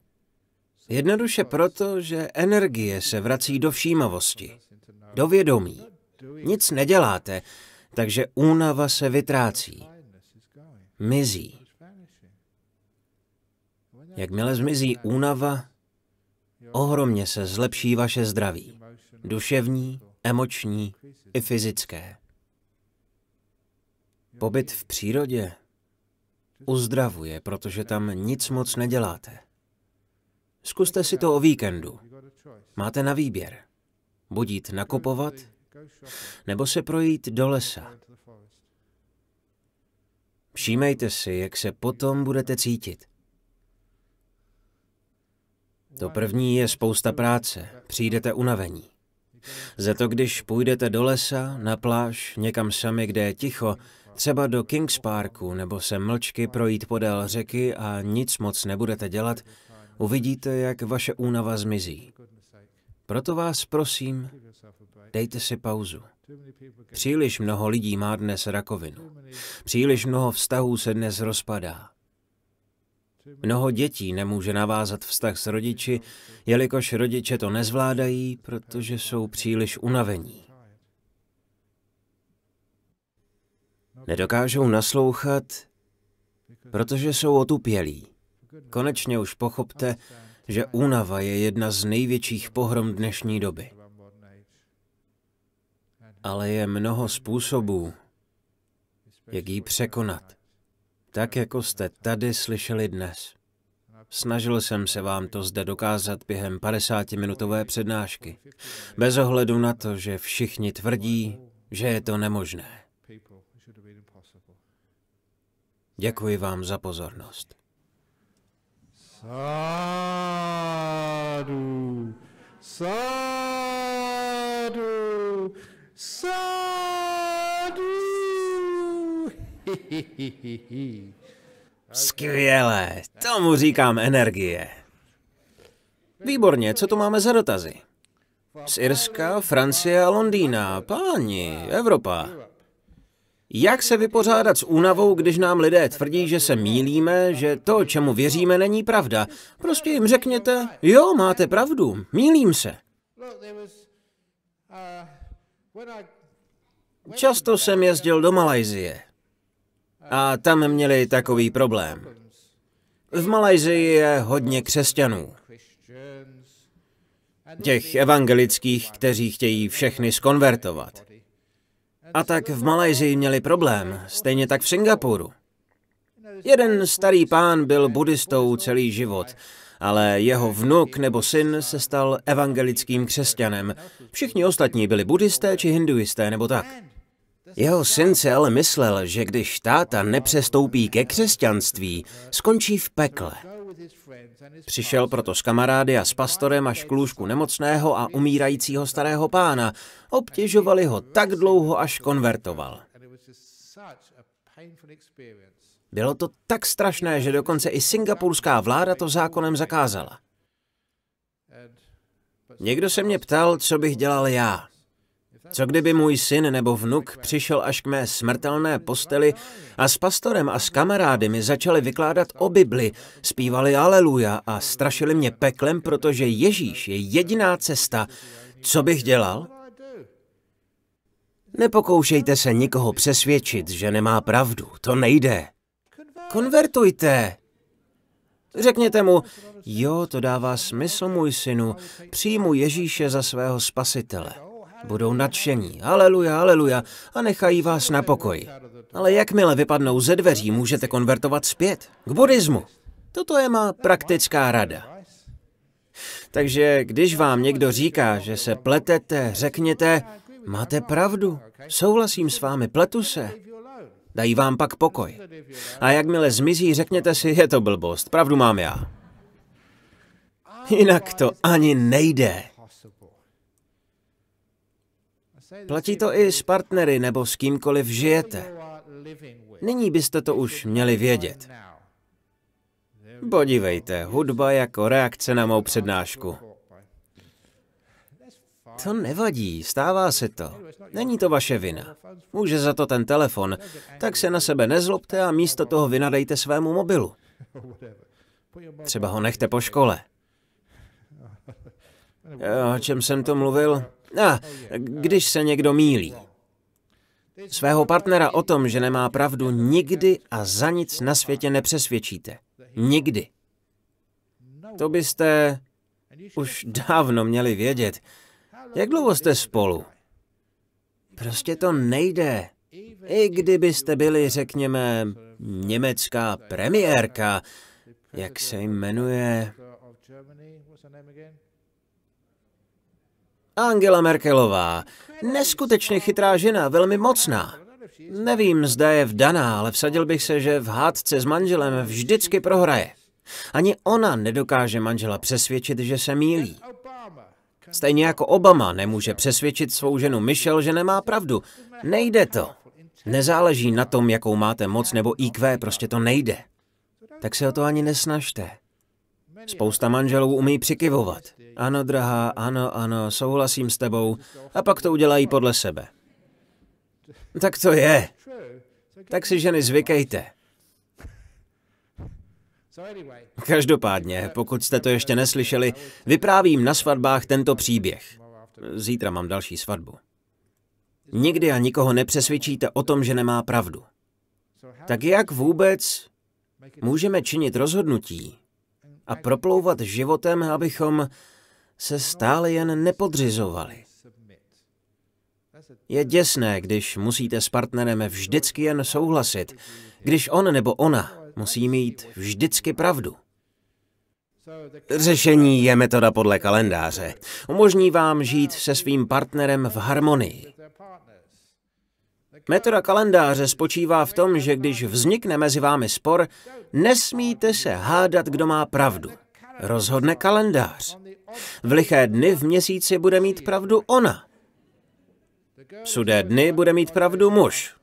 Jednoduše proto, že energie se vrací do všímavosti, do vědomí. Nic neděláte, takže únava se vytrácí. Mizí. Jakmile zmizí únava, ohromně se zlepší vaše zdraví. Duševní, emoční i fyzické. Pobyt v přírodě uzdravuje, protože tam nic moc neděláte. Zkuste si to o víkendu. Máte na výběr. Buď jít nakupovat, nebo se projít do lesa. Všímejte si, jak se potom budete cítit. To první je spousta práce, přijdete unavení. Za to, když půjdete do lesa, na pláž, někam sami, kde je ticho, třeba do Kings Parku, nebo se mlčky projít podél řeky a nic moc nebudete dělat, uvidíte, jak vaše únava zmizí. Proto vás prosím, dejte si pauzu. Příliš mnoho lidí má dnes rakovinu. Příliš mnoho vztahů se dnes rozpadá. Mnoho dětí nemůže navázat vztah s rodiči, jelikož rodiče to nezvládají, protože jsou příliš unavení. Nedokážou naslouchat, protože jsou otupělí. Konečně už pochopte, že únava je jedna z největších pohrom dnešní doby. Ale je mnoho způsobů, jak ji překonat. Tak, jako jste tady slyšeli dnes. Snažil jsem se vám to zde dokázat během 50-minutové přednášky. Bez ohledu na to, že všichni tvrdí, že je to nemožné. Děkuji vám za pozornost.
Sádu, sádu, sádu.
Skvělé, tomu říkám energie. Výborně, co tu máme za dotazy? Z Irska, Francie a Londýna, páni, Evropa. Jak se vypořádat s únavou, když nám lidé tvrdí, že se mýlíme, že to, čemu věříme, není pravda? Prostě jim řekněte, jo, máte pravdu, mýlím se. Často jsem jezdil do Malajsie a tam měli takový problém. V Malajsii je hodně křesťanů. Těch evangelických, kteří chtějí všechny zkonvertovat. A tak v Malajsii měli problém, stejně tak v Singapuru. Jeden starý pán byl buddhistou celý život, ale jeho vnuk nebo syn se stal evangelickým křesťanem. Všichni ostatní byli buddhisté či hinduisté nebo tak. Jeho syn si ale myslel, že když táta nepřestoupí ke křesťanství, skončí v pekle. Přišel proto s kamarády a s pastorem až k lůžku nemocného a umírajícího starého pána. Obtěžovali ho tak dlouho, až konvertoval. Bylo to tak strašné, že dokonce i singapurská vláda to zákonem zakázala. Někdo se mě ptal, co bych dělal já. Co kdyby můj syn nebo vnuk přišel až k mé smrtelné posteli a s pastorem a s kamarády mi začali vykládat o Bibli, zpívali aleluja a strašili mě peklem, protože Ježíš je jediná cesta. Co bych dělal? Nepokoušejte se nikoho přesvědčit, že nemá pravdu. To nejde. Konvertujte. Řekněte mu, jo, to dává smysl, můj synu, přijmu Ježíše za svého spasitele. Budou nadšení, aleluja, aleluja, a nechají vás na pokoji. Ale jakmile vypadnou ze dveří, můžete konvertovat zpět k buddhismu. Toto je má praktická rada. Takže když vám někdo říká, že se pletete, řekněte, máte pravdu, souhlasím s vámi, pletu se. Dají vám pak pokoj. A jakmile zmizí, řekněte si, je to blbost, pravdu mám já. Jinak to ani nejde. Platí to i s partnery nebo s kýmkoliv žijete. Nyní byste to už měli vědět. Podívejte, hudba jako reakce na mou přednášku. To nevadí, stává se to. Není to vaše vina. Může za to ten telefon, tak se na sebe nezlobte a místo toho vynadejte svému mobilu. Třeba ho nechte po škole. O čem jsem to mluvil? Když se někdo mýlí. Svého partnera o tom, že nemá pravdu, nikdy a za nic na světě nepřesvědčíte. Nikdy. To byste už dávno měli vědět. Jak dlouho jste spolu? Prostě to nejde. I kdybyste byli, řekněme, německá premiérka, jak se jmenuje... Angela Merkelová. Neskutečně chytrá žena, velmi mocná. Nevím, zda je vdaná, ale vsadil bych se, že v hádce s manželem vždycky prohraje. Ani ona nedokáže manžela přesvědčit, že se mýlí. Stejně jako Obama nemůže přesvědčit svou ženu Michelle, že nemá pravdu. Nejde to. Nezáleží na tom, jakou máte moc nebo IQ, prostě to nejde. Tak se o to ani nesnažte. Spousta manželů umí přikyvovat. Ano, drahá, ano, souhlasím s tebou. A pak to udělají podle sebe. Tak to je. Tak si ženy zvykejte. Každopádně, pokud jste to ještě neslyšeli, vyprávím na svatbách tento příběh. Zítra mám další svatbu. Nikdy a nikoho nepřesvědčíte o tom, že nemá pravdu. Tak jak vůbec můžeme činit rozhodnutí a proplouvat životem, abychom se stále jen nepodřizovali? Je děsné, když musíte s partnerem vždycky jen souhlasit, když on nebo ona musí mít vždycky pravdu. Řešení je metoda podle kalendáře. Umožní vám žít se svým partnerem v harmonii. Metoda kalendáře spočívá v tom, že když vznikne mezi vámi spor, nesmíte se hádat, kdo má pravdu. Rozhodne kalendář. V liché dny v měsíci bude mít pravdu ona. V sudé dny bude mít pravdu muž.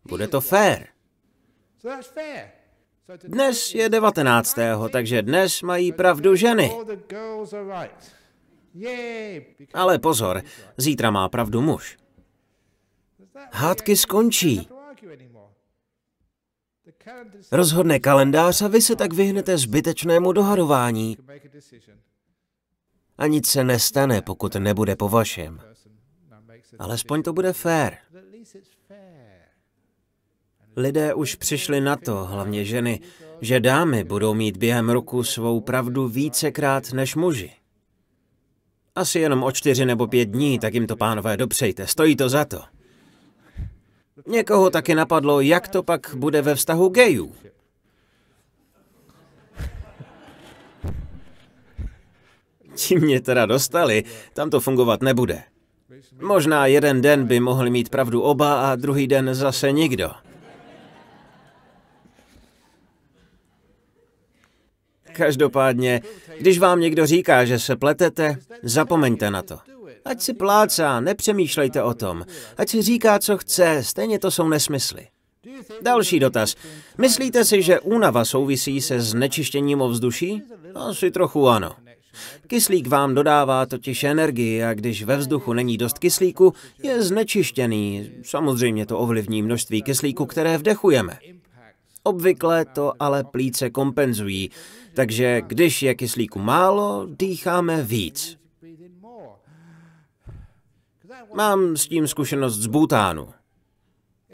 Bude to fér. Dnes je 19. takže dnes mají pravdu ženy. Ale pozor, zítra má pravdu muž. Hádky skončí. Rozhodne kalendář a vy se tak vyhnete zbytečnému dohadování. A nic se nestane, pokud nebude po vašem. Alespoň to bude fér. Lidé už přišli na to, hlavně ženy, že dámy budou mít během roku svou pravdu vícekrát než muži. Asi jenom o 4 nebo 5 dní, tak jim to, pánové, dopřejte. Stojí to za to. Někoho taky napadlo, jak to pak bude ve vztahu gayů. Ti mě teda dostali, tam to fungovat nebude. Možná jeden den by mohli mít pravdu oba a druhý den zase nikdo. Každopádně, když vám někdo říká, že se pletete, zapomeňte na to. Ať si plácá, nepřemýšlejte o tom. Ať si říká, co chce, stejně to jsou nesmysly. Další dotaz. Myslíte si, že únava souvisí se znečištěním ovzduší? Asi trochu ano. Kyslík vám dodává totiž energii a když ve vzduchu není dost kyslíku, je znečištěný. Samozřejmě to ovlivní množství kyslíku, které vdechujeme. Obvykle to ale plíce kompenzují, takže když je kyslíku málo, dýcháme víc. Mám s tím zkušenost z Bhutánu.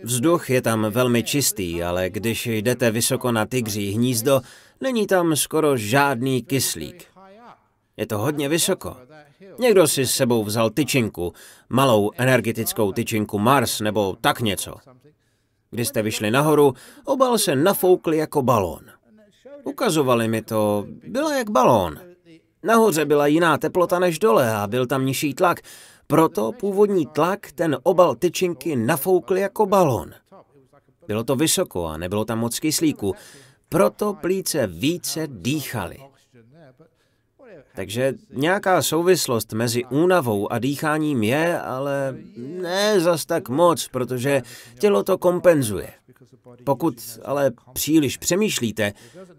Vzduch je tam velmi čistý, ale když jdete vysoko na tygří hnízdo, není tam skoro žádný kyslík. Je to hodně vysoko. Někdo si s sebou vzal tyčinku, malou energetickou tyčinku Mars nebo tak něco. Když jste vyšli nahoru, obal se nafoukl jako balón. Ukazovali mi to, byla jak balón. Nahoře byla jiná teplota než dole a byl tam nižší tlak. Proto původní tlak ten obal tyčinky nafoukl jako balon. Bylo to vysoko a nebylo tam moc kyslíku, proto plíce více dýchaly. Takže nějaká souvislost mezi únavou a dýcháním je, ale ne zas tak moc, protože tělo to kompenzuje. Pokud ale příliš přemýšlíte,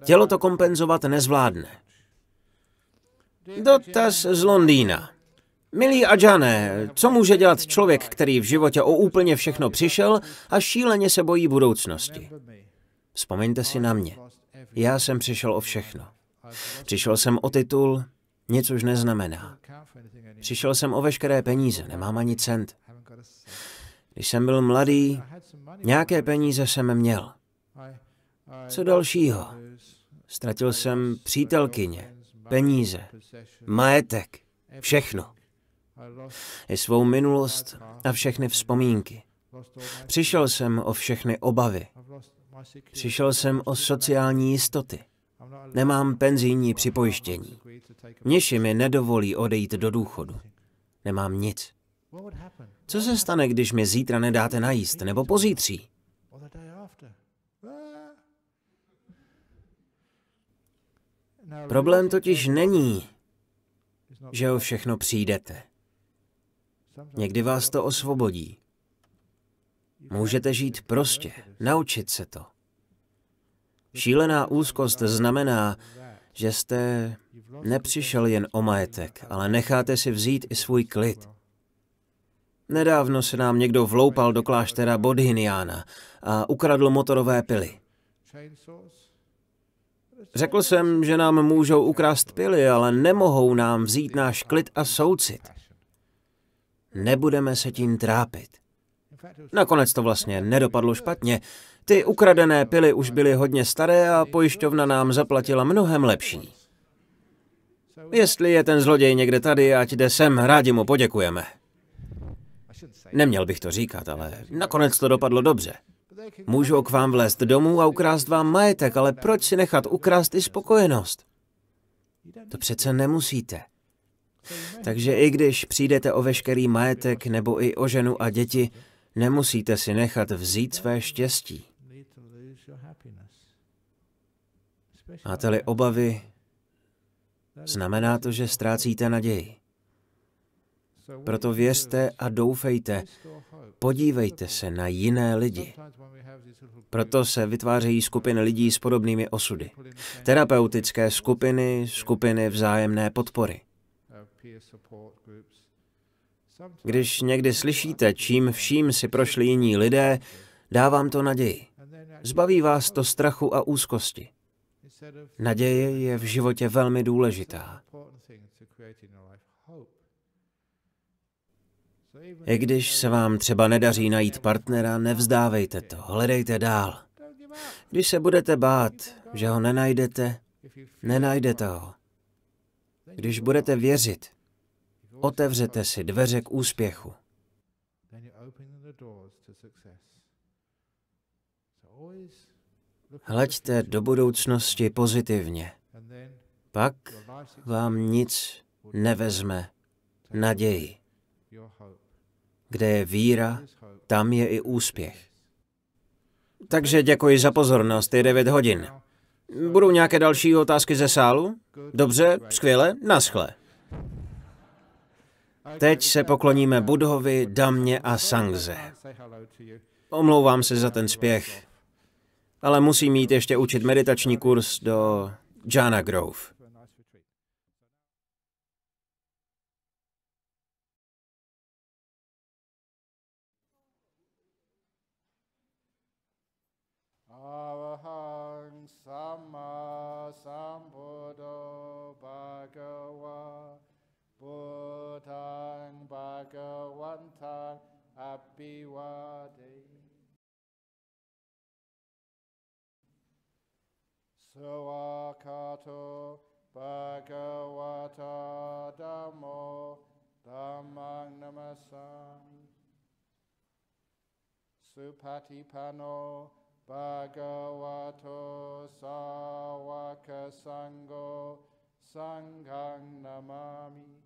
tělo to kompenzovat nezvládne. Dotaz z Londýna. Milý Adžané, co může dělat člověk, který v životě o úplně všechno přišel a šíleně se bojí budoucnosti? Vzpomeňte si na mě. Já jsem přišel o všechno. Přišel jsem o titul, nic už neznamená. Přišel jsem o veškeré peníze, nemám ani cent. Když jsem byl mladý, nějaké peníze jsem měl. Co dalšího? Ztratil jsem přítelkyně, peníze, majetek, všechno. I svou minulost a všechny vzpomínky. Přišel jsem o všechny obavy. Přišel jsem o sociální jistoty. Nemám penzijní připojištění. Nižší mi nedovolí odejít do důchodu. Nemám nic. Co se stane, když mi zítra nedáte najíst, nebo pozítří? Problém totiž není, že o všechno přijdete. Někdy vás to osvobodí. Můžete žít prostě, naučit se to. Šílená úzkost znamená, že jste nepřišel jen o majetek, ale necháte si vzít i svůj klid. Nedávno se nám někdo vloupal do kláštera Bodhiniána a ukradl motorové pily. Řekl jsem, že nám můžou ukrást pily, ale nemohou nám vzít náš klid a soucit. Nebudeme se tím trápit. Nakonec to vlastně nedopadlo špatně. Ty ukradené pily už byly hodně staré a pojišťovna nám zaplatila mnohem lepší. Jestli je ten zloděj někde tady, ať jde sem, rádi mu poděkujeme. Neměl bych to říkat, ale nakonec to dopadlo dobře. Můžou k vám vlézt domů a ukrást vám majetek, ale proč si nechat ukrást i spokojenost? To přece nemusíte. Takže i když přijdete o veškerý majetek nebo i o ženu a děti, nemusíte si nechat vzít své štěstí. Máte-li obavy, znamená to, že ztrácíte naději. Proto věřte a doufejte, podívejte se na jiné lidi. Proto se vytvářejí skupiny lidí s podobnými osudy. Terapeutické skupiny, skupiny vzájemné podpory. Když někdy slyšíte, čím vším si prošli jiní lidé, dávám to naději. Zbaví vás to strachu a úzkosti. Naděje je v životě velmi důležitá. I když se vám třeba nedaří najít partnera, nevzdávejte to, hledejte dál. Když se budete bát, že ho nenajdete, nenajdete ho. Když budete věřit, otevřete si dveře k úspěchu. Hleďte do budoucnosti pozitivně. Pak vám nic nevezme naději. Kde je víra, tam je i úspěch. Takže děkuji za pozornost, je 9 hodin. Budou nějaké další otázky ze sálu? Dobře, skvěle, naschle. Teď se pokloníme Buddhovi, Dammě a Sangze. Omlouvám se za ten spěch, ale musím jít ještě učit meditační kurz do Jhana Grove.
Arahang Samma Sambuddho Bhagava Buddhang Bhagavantang Abhivade Sawakato Bhagavata Dhammo Dhammang Namasami Supatipano Bhagavato Sawaka Sangho Sanghang Namami